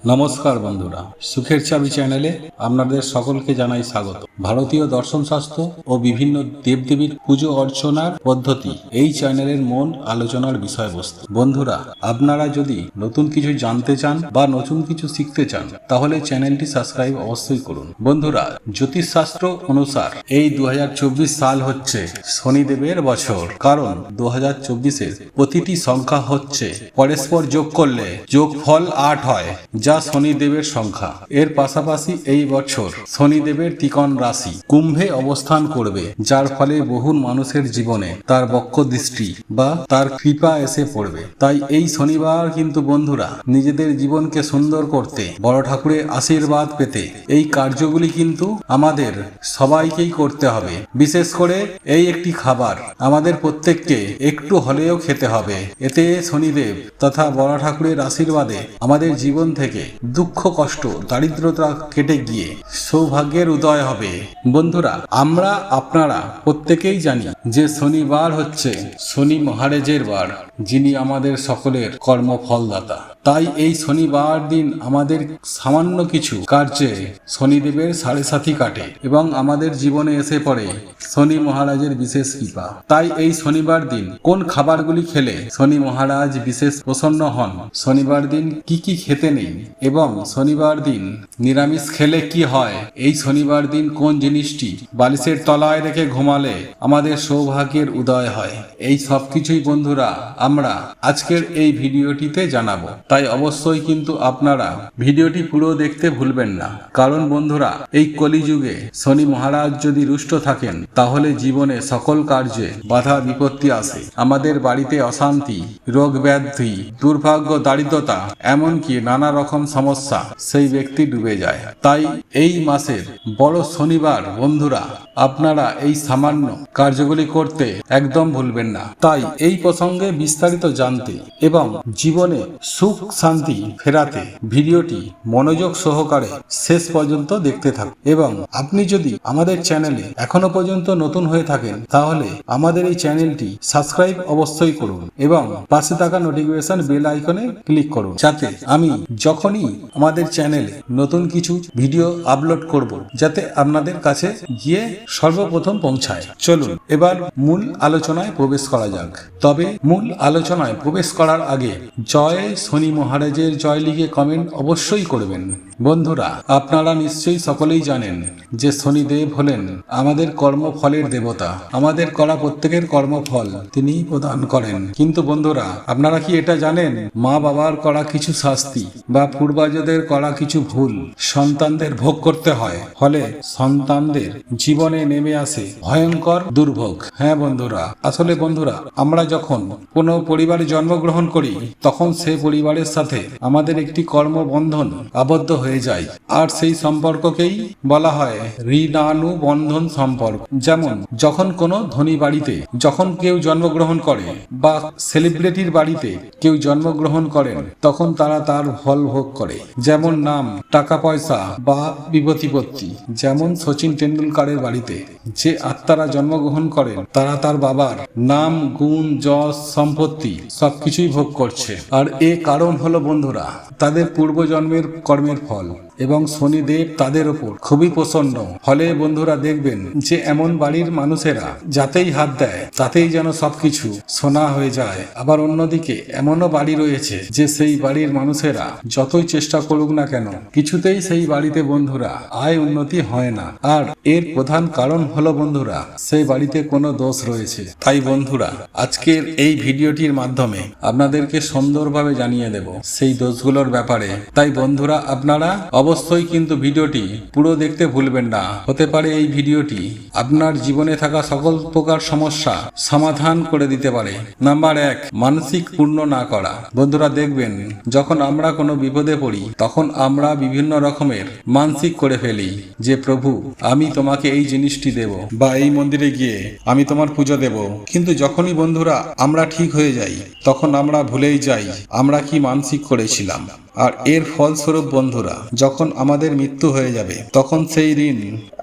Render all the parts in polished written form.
নমস্কার বন্ধুরা, সুখের চাবি চ্যানেলে আপনাদের সকলকে জানাই স্বাগত। ভারতীয় দর্শন শাস্ত্র ও বিভিন্ন দেবদেবীর পুজো অর্চনার পদ্ধতি এই চ্যানেলের মূল আলোচনার বিষয়বস্তু। বন্ধুরা, আপনারা যদি নতুন কিছু জানতে চান বা নতুন কিছু শিখতে চান তাহলে চ্যানেলটি সাবস্ক্রাইব অবশ্যই করুন। বন্ধুরা, জ্যোতিষশাস্ত্র অনুসার এই 2024 সাল হচ্ছে শনিদেবের বছর, কারণ 2024-এর প্রতিটি সংখ্যা হচ্ছে পরস্পর যোগ করলে যোগফল 8 হয়, যা শনিদেবের সংখ্যা। এর পাশাপাশি এই বছর শনিদেবের ত্রিকোণ রাশি কুম্ভে অবস্থান করবে, যার ফলে বহু মানুষের জীবনে তার বক্ষ দৃষ্টি বা তার কৃপা এসে পড়বে। তাই এই শনিবার কিন্তু বন্ধুরা, নিজেদের জীবনকে সুন্দর করতে, বড় ঠাকুরের আশীর্বাদ পেতে এই কার্যগুলি কিন্তু আমাদের সবাইকেই করতে হবে। বিশেষ করে এই একটি খাবার আমাদের প্রত্যেককে একটু হলেও খেতে হবে। এতে শনিদেব তথা বড় ঠাকুরের আশীর্বাদে আমাদের জীবন থেকে দুঃখ, কষ্ট, দারিদ্রতা কেটে গিয়ে সৌভাগ্যের উদয় হবে। বন্ধুরা, আমরা আপনারা প্রত্যেকেই জানি যে শনিবার হচ্ছে শনি মহারাজের বার, যিনি আমাদের সকলের কর্মফলদাতা। তাই এই শনিবার দিন আমাদের সামান্য কিছু কার্যে শনিদেবের সাড়ে সাথী কাটে এবং আমাদের জীবনে এসে পড়ে শনি মহারাজের বিশেষ কৃপা। তাই এই শনিবার দিন কোন খাবারগুলি খেলে শনি মহারাজ বিশেষ প্রসন্ন হন, শনিবার দিন কি কি খেতে নেই এবং শনিবার দিন নিরামিষ খেলে কি হয়, এই শনিবার দিন কোন জিনিসটি বালিশের তলায় রেখে ঘুমালে আমাদের সৌভাগ্যের উদয় হয়, এই সব কিছুই বন্ধুরা আমরা আজকের এই ভিডিওটিতে জানাবো। তাই অবশ্যই কিন্তু আপনারা ভিডিওটি পুরো দেখতে ভুলবেন না, কারণ বন্ধুরা, এই কলিযুগে শনি মহারাজ যদি রুষ্ট থাকেন তাহলে জীবনে সকল কার্যে বাধা বিপত্তি আসে, আমাদের বাড়িতে অশান্তি, রোগ ব্যাধি, দুর্ভাগ্য, দারিদ্রতা, এমনকি নানা রকম সমস্যা সেই ব্যক্তি ডুবে যায়। তাই এই মাসের বড় শনিবার বন্ধুরা, আপনারা এই সামান্য কার্যগুলি করতে একদম ভুলবেন না। তাই এই প্রসঙ্গে বিস্তারিত জানতে এবং জীবনে সুখ শান্তি ফেরাতে ভিডিওটি মনোযোগ সহকারে শেষ পর্যন্ত দেখতে থাকুন। এবং আপনি যদি আমাদের চ্যানেলে এখনো পর্যন্ত নতুন হয়ে থাকেন তাহলে আমাদের এই চ্যানেলটি সাবস্ক্রাইব অবশ্যই করুন এবং পাশে থাকা নোটিফিকেশন বেল আইকনে ক্লিক করুন, যাতে আমি যখনই আমাদের চ্যানেলে নতুন কিছু ভিডিও আপলোড করব যাতে আপনাদের কাছে গিয়ে সর্বপ্রথম পৌঁছায়। চলুন এবার মূল আলোচনায় প্রবেশ করা যাক। তবে মূল আলোচনায় প্রবেশ করার আগে জয় শনি মহারাজের জয় লিখে কমেন্ট অবশ্যই করবেন। বন্ধুরা, আপনারা নিশ্চয়ই সকলেই জানেন যে শনিদেব হলেন আমাদের কর্মফলের দেবতা। আমাদের করা প্রত্যেকের কর্মফল তিনি প্রদান করেন। কিন্তু বন্ধুরা, আপনারা কি এটা জানেন, মা বাবার করা কিছু শাস্তি বা পূর্বজদের করা কিছু ভুল সন্তানদের ভোগ করতে হয়, ফলে সন্তানদের জীবনে নেমে আসে ভয়ঙ্কর দুর্ভোগ। হ্যাঁ বন্ধুরা, আসলে বন্ধুরা, আমরা যখন কোনো পরিবারে জন্মগ্রহণ করি তখন সেই পরিবারের সাথে আমাদের একটি কর্মবন্ধন আবদ্ধ হয়ে যায়, আর সেই সম্পর্ককেই বলা হয় ঋণানুবন্ধন সম্পর্ক। যেমন যখন কোনো ধনী বাড়িতে যখন কেউ জন্মগ্রহণ করে বা সেলিব্রিটির বাড়িতে কেউ জন্মগ্রহণ করেন তখন তারা তার ফল ভোগ করে, যেমন নাম, টাকা পয়সা বা বিপত্তিপত্তি। যেমন সচিন টেন্ডুলকারের বাড়িতে যে আত্মারা জন্মগ্রহণ করেন তারা তার বাবার নাম, গুণ, যশ, সম্পত্তি সবকিছুই ভোগ করছে। আর এ কারণ হলো বন্ধুরা তাদের পূর্বজন্মের কর্মের ফল, এবং শনিদেব তাদের ওপর খুবই প্রসন্ন। ফলে বন্ধুরা দেখবেন যে এমন বাড়ির মানুষেরা যাতেই হাত দেয় তাতেই যেন সবকিছু সোনা হয়ে যায়। আবার অন্যদিকে এমনও বাড়ি রয়েছে যে সেই বাড়ির মানুষেরা যতই চেষ্টা করুক না কেন কিছুতেই সেই বাড়িতে বন্ধুরা আয় উন্নতি হয় না। আর এর প্রধান কারণ হলো বন্ধুরা সেই বাড়িতে কোনো দোষ রয়েছে। তাই বন্ধুরা, আজকের এই ভিডিওটির মাধ্যমে আপনাদেরকে সুন্দরভাবে জানিয়ে দেব সেই দোষগুলোর ব্যাপারে। তাই বন্ধুরা, আপনারা অবশ্যই কিন্তু ভিডিওটি পুরো দেখতে ভুলবেন না। হতে পারে এই ভিডিওটি আপনার জীবনে থাকা সকল প্রকার সমস্যা সমাধান করে দিতে পারে। নাম্বার 1, মানসিক পূর্ণ না করা। বন্ধুরা দেখবেন যখন আমরা কোনো বিপদে পড়ি তখন আমরা বিভিন্ন রকমের মানসিক করে ফেলি যে প্রভু আমি তোমাকে এই জিনিসটি দেব বা এই মন্দিরে গিয়ে আমি তোমার পুজো দেব। কিন্তু যখনই বন্ধুরা আমরা ঠিক হয়ে যাই তখন আমরা ভুলেই যাই আমরা কি মানসিক করেছিলাম। আর এর ফলস্বরূপ বন্ধুরা, যখন আমাদের মৃত্যু হয়ে যাবে তখন সেই ঋণ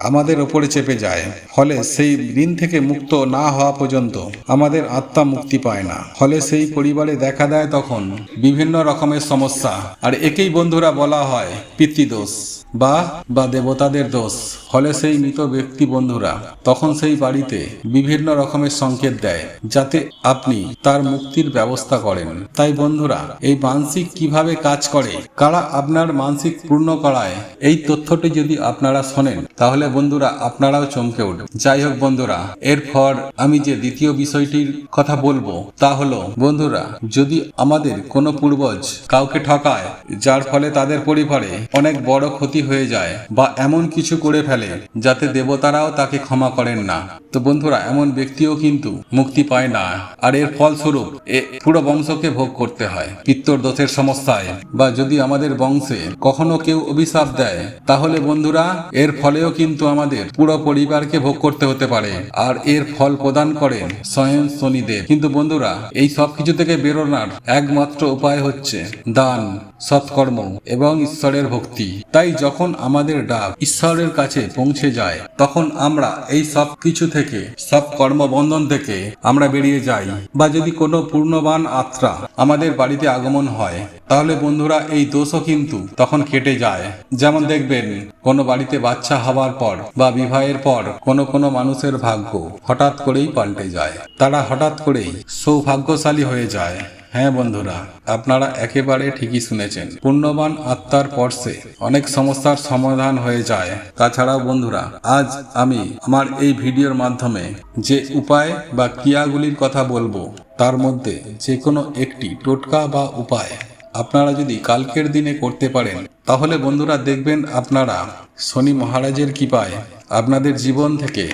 আমাদের ওপরে চেপে যায়। ফলে সেই ঋণ থেকে মুক্ত না হওয়া পর্যন্ত আমাদের আত্মা মুক্তি পায় না। ফলে সেই পরিবারে দেখা দেয় তখন বিভিন্ন রকমের সমস্যা। আর একেই বন্ধুরা বলা হয় পিতৃদোষ বা দেবতাদের দোষ। ফলে সেই মৃত ব্যক্তি বন্ধুরা তখন সেই বাড়িতে বিভিন্ন রকমের সংকেত দেয় যাতে আপনি তার মুক্তির ব্যবস্থা করেন। তাই বন্ধুরা, এই মানসিক কিভাবে কাজ করে, কারা আপনার মানসিক পূর্ণ করায়, এই তথ্যটি যদি আপনারা শোনেন তাহলে বন্ধুরা আপনারাও চমকে উঠবেন। যাই হোক বন্ধুরা, এরপর আমি যে দ্বিতীয় বিষয়টির কথা বলবো তা হলো বন্ধুরা, যদি আমাদের কোনো পূর্বজ কাউকে ঠকায় যার ফলে তাদের পরিবারে অনেক বড় ক্ষতি হয়ে যায় বা এমন কিছু করে ফেলে যাতে দেবতারাও তাকে ক্ষমা করেন না, তো বন্ধুরা এমন ব্যক্তিও কিন্তু মুক্তি পায় না। আর এর ফলস্বরূপ পুরো বংশকে ভোগ করতে হয় পিতৃর দোষের সমস্যায়। বা যদি আমাদের বংশে কখনো কেউ অভিশাপ দেয় তাহলে বন্ধুরা এর ফলেও কিন্তু আমাদের পুরো পরিবারকে ভোগ করতে হতে পারে। আর এর ফল প্রদান করেন স্বয়ং শনিদেব। কিন্তু বন্ধুরা, এই সব কিছু থেকে বেরোনোর একমাত্র উপায় হচ্ছে দান, সৎকর্ম এবং ঈশ্বরের ভক্তি। তাই যখন আমাদের ডাক ঈশ্বরের কাছে পৌঁছে যায় তখন আমরা এই সব কিছু থেকে, সব কর্মবন্ধন থেকে আমরা বেরিয়ে যাই। বা যদি কোনো পূর্ণবান আত্মা আমাদের বাড়িতে আগমন হয় তাহলে বন্ধুরা এই দোষও কিন্তু তখন কেটে যায়। যেমন দেখবেন কোনো বাড়িতে বাচ্চা হওয়ার পর বা বিবাহের পর কোনো মানুষের ভাগ্য হঠাৎ করেই পাল্টে যায়, তারা হঠাৎ করেই সৌভাগ্যশালী হয়ে যায়। হ্যাঁ বন্ধুরা, আপনারা একেবারে ঠিকই শুনেছেন, পূর্ণবান আত্মার স্পর্শে অনেক সমস্যার সমাধান হয়ে যায়। তাছাড়াও বন্ধুরা, আজ আমি আমার এই ভিডিওর মাধ্যমে যে উপায় বা ক্রিয়াগুলির কথা বলবো তার মধ্যে যে কোনো একটি টোটকা বা উপায় আপনারা যদি কালকের দিনে করতে পারেন তাহলে বন্ধুরা দেখবেন আপনারা শনি মহারাজের কৃপায় আপনাদের জীবন থেকে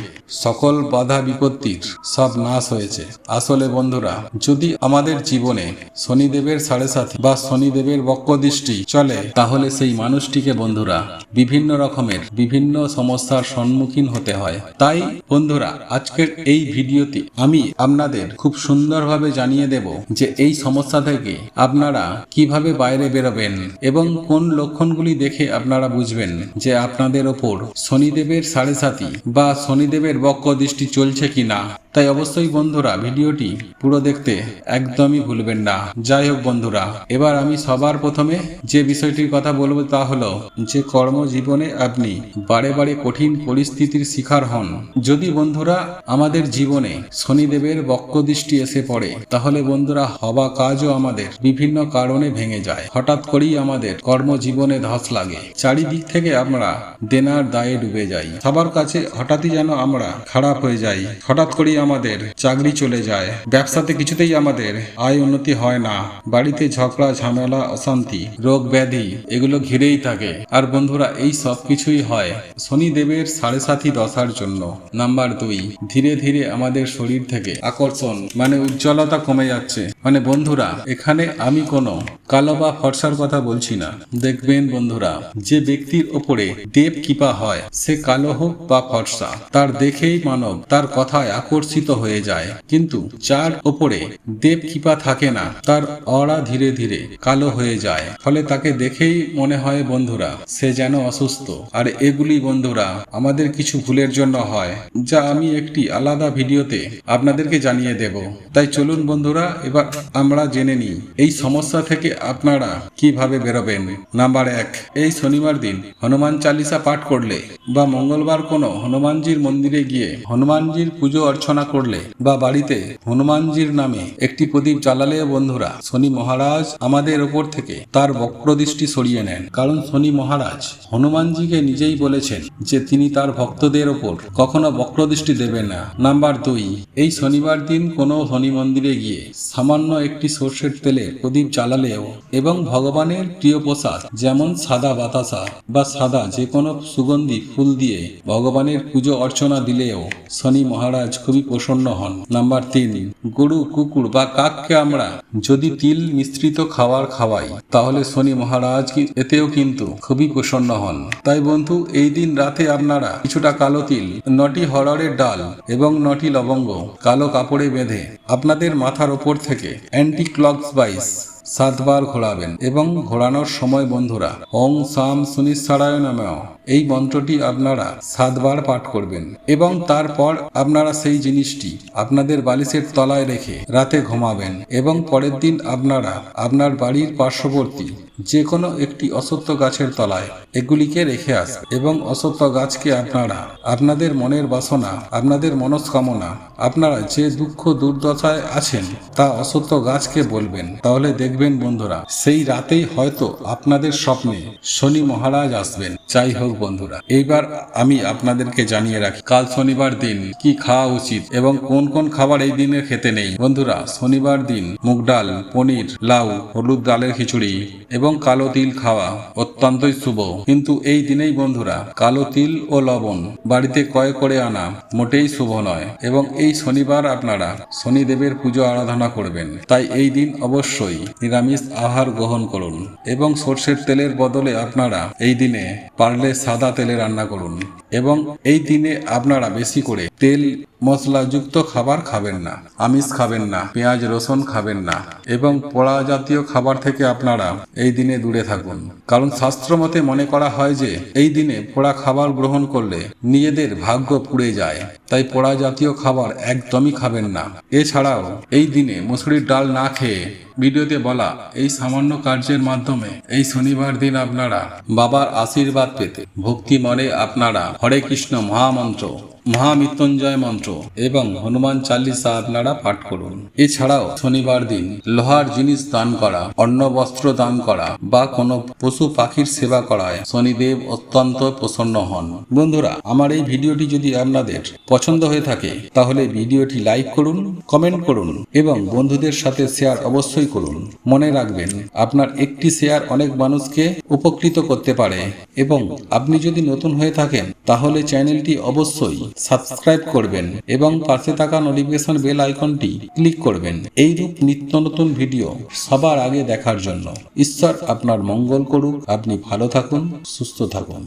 সকল বাধা বিপত্তির সব নাশ হয়েছে। আসলে বন্ধুরা, যদি আমাদের জীবনে শনিদেবের সাড়ে সাথী বা শনিদেবের বক্রদৃষ্টি চলে তাহলে সেই মানুষটিকে বন্ধুরা বিভিন্ন রকমের বিভিন্ন সমস্যার সম্মুখীন হতে হয়। তাই বন্ধুরা, আজকের এই ভিডিওতে আমি আপনাদের খুব সুন্দরভাবে জানিয়ে দেব যে এই সমস্যা থেকে আপনারা কিভাবে বাইরে বেরোবেন এবং কোন লক্ষণগুলি দেখে আপনারা বুঝবেন যে আপনাদের ওপর শনিদেবের সাড়ে সাথী বা শনিদেবের বক্র দৃষ্টি চলছে কিনা। তাই অবশ্যই বন্ধুরা ভিডিওটি পুরো দেখতে একদমই ভুলবেন না। যাই হোক বন্ধুরা, এবার আমি সবার প্রথমে যে বিষয়টির কথা বলবো তা হলো যে কর্মজীবনে আপনি বারে বারে কঠিন পরিস্থিতির শিকার হন। যদি বন্ধুরা আমাদের জীবনে শনিদেবের বক্র দৃষ্টি এসে পড়ে তাহলে বন্ধুরা হওয়া কাজও আমাদের বিভিন্ন কারণে ভেঙে যায়। হঠাৎ করেই আমাদের কর্মজীবনে ধস লাগে, চারিদিক থেকে আমরা দেনার দায়ে ডুবে যাই, সবার কাছে হঠাৎই যেন আমরা খারাপ হয়ে যাই, হঠাৎ করেই আমাদের চাকরি চলে যায়, ব্যবসাতে কিছুতেই আমাদের আয় উন্নতি হয় না, বাড়িতে ঝগড়া ঝামেলা অশান্তি রোগ ব্যাধি এগুলো ঘিরেই থাকে। আর বন্ধুরা এই সব কিছুই হয় শনিদেবের সাড়ে সাথী দশার জন্য। নাম্বার 2, ধীরে ধীরে আমাদের শরীর থেকে আকর্ষণ মানে উজ্জ্বলতা কমে যাচ্ছে। মানে বন্ধুরা, এখানে আমি কোনো কালো বা ফর্সার কথা বলছি না। দেখবেন বন্ধুরা, যে ব্যক্তির ওপরে দেব কৃপা হয় সে কালো হোক বা ফর্সা, তার দেখেই মানব তার কথায় আকর্ষিত হয়ে যায়। কিন্তু যার ওপরে দেব কৃপা থাকে না তার অরা ধীরে ধীরে কালো হয়ে যায়, ফলে তাকে দেখেই মনে হয় বন্ধুরা সে যেন অসুস্থ। আর এগুলি বন্ধুরা আমাদের কিছু ভুলের জন্য হয়, যা আমি একটি আলাদা ভিডিওতে আপনাদেরকে জানিয়ে দেব। তাই চলুন বন্ধুরা এবার আমরা জেনে নিই এই সমস্যা থেকে আপনারা কিভাবে বেরোবেন। নাম্বার 1, এই শনিবার দিন হনুমান চালিসা পাঠ করলে বা মঙ্গলবার কোনো হনুমানজির মন্দিরে গিয়ে হনুমানজির পুজো অর্চনা করলে বা বাড়িতে হনুমানজির নামে একটি প্রদীপ জ্বালালে বন্ধুরা শনি মহারাজ আমাদের ওপর থেকে তার বক্রদৃষ্টি সরিয়ে নেন। কারণ শনি মহারাজ হনুমানজিকে নিজেই বলেছেন যে তিনি তার ভক্তদের ওপর কখনো বক্রদৃষ্টি দেবেন না। নাম্বার 2, এই শনিবার দিন কোনো শনি মন্দিরে গিয়ে সামান্য একটি সর্ষের তেলে প্রদীপ জ্বালালেও এবং ভগবানের প্রিয় প্রসাদ যেমন সাদা বাতাসা বা সাদা যে কোনো সুগন্ধি ফুল দিয়ে ভগবানের পুজো অর্চনা দিলেও শনি মহারাজ খুবই প্রসন্ন হন। নাম্বার 3, গরু কুকুর বা কাককে আমরা যদি তিল মিশ্রিত খাবার খাওয়াই তাহলে শনি মহারাজ এতেও কিন্তু খুবই প্রসন্ন হন। তাই বন্ধু, এই দিন রাতে আপনারা কিছুটা কালো তিল, 9টি হরড়ের ডাল এবং 9টি লবঙ্গ কালো কাপড়ে বেঁধে আপনাদের মাথার ওপর থেকে অ্যান্টি ক্লকওয়াইজ 7 বার ঘোরাবেন এবং ঘোরানোর সময় বন্ধুরা ওং সাম সুনিশ্চারায় নমঃ এই মন্ত্রটি আপনারা 7 বার পাঠ করবেন এবং তারপর আপনারা সেই জিনিসটি আপনাদের বালিশের তলায় রেখে রাতে ঘুমাবেন এবং পরের দিন আপনারা আপনার বাড়ির পার্শ্ববর্তী যে কোনো একটি অশ্বত্থ গাছের তলায় এগুলিকে রেখে আসবেন এবং অশ্বত্থ গাছকে আপনারা আপনাদের মনের বাসনা, আপনাদের মনস্কামনা, আপনারা যে দুঃখ দুর্দশায় আছেন তা অশ্বত্থ গাছকে বলবেন। তাহলে দেখবেন বন্ধুরা সেই রাতেই হয়তো আপনাদের স্বপ্নে শনি মহারাজ আসবেন। যাই হোক বন্ধুরা, এইবার আমি আপনাদেরকে জানিয়ে রাখি কাল শনিবার দিন কি খাওয়া উচিত এবং কোন কোন খাবার এই দিনে খেতে নেই। বন্ধুরা, শনিবার দিন মুগ ডাল, পনির, লাউ, হলুদ ডালের খিচুড়ি এবং কালো তিল খাওয়া অত্যন্তই শুভ। কিন্তু এই দিনেই বন্ধুরা কালো তিল ও লবণ বাড়িতে ক্রয় করে আনা মোটেই শুভ নয় এবং এই শনিবার আপনারা শনিদেবের পুজো আরাধনা করবেন। তাই এই দিন অবশ্যই নিরামিষ আহার গ্রহণ করুন এবং সর্ষের তেলের বদলে আপনারা এই দিনে পারলে সাদা তেলে রান্না করুন এবং এই দিনে আপনারা বেশি করে তেল মশলাযুক্ত খাবার খাবেন না, আমিষ খাবেন না, পেঁয়াজ রসুন খাবেন না এবং পোড়া জাতীয় খাবার থেকে আপনারা এই দিনে দূরে থাকুন। কারণ শাস্ত্র মতে মনে করা হয় যে এই দিনে পোড়া খাবার গ্রহণ করলে নিজেদের ভাগ্য পুড়ে যায়, তাই পোড়া জাতীয় খাবার একদমই খাবেন না। এছাড়াও এই দিনে মসুরির ডাল না খেয়ে ভিডিওতে বলা এই সামান্য কার্যের মাধ্যমে এই শনিবার দিন আপনারা বাবার আশীর্বাদ পেতে ভক্তি মনে আপনারা হরে কৃষ্ণ মহামন্ত্র, মহামৃত্যুঞ্জয় মন্ত্র এবং হনুমান চালিসা আপনারা পাঠ করুন। এছাড়াও শনিবার দিন লোহার জিনিস দান করা, অন্ন বস্ত্র দান করা বা কোনো পশু পাখির সেবা করায় শনিদেব অত্যন্ত প্রসন্ন হন। বন্ধুরা, আমার এই ভিডিওটি যদি আপনাদের পছন্দ হয়ে থাকে তাহলে ভিডিওটি লাইক করুন, কমেন্ট করুন এবং বন্ধুদের সাথে শেয়ার অবশ্যই করুন। মনে রাখবেন আপনার একটি শেয়ার অনেক মানুষকে উপকৃত করতে পারে এবং আপনি যদি নতুন হয়ে থাকেন তাহলে চ্যানেলটি অবশ্যই সাবস্ক্রাইব করবেন এবং পাশে থাকা নোটিফিকেশন বেল আইকনটি ক্লিক করবেন এইরূপ নিত্য নতুন ভিডিও সবার আগে দেখার জন্য। ঈশ্বর আপনার মঙ্গল করুক। আপনি ভালো থাকুন, সুস্থ থাকুন।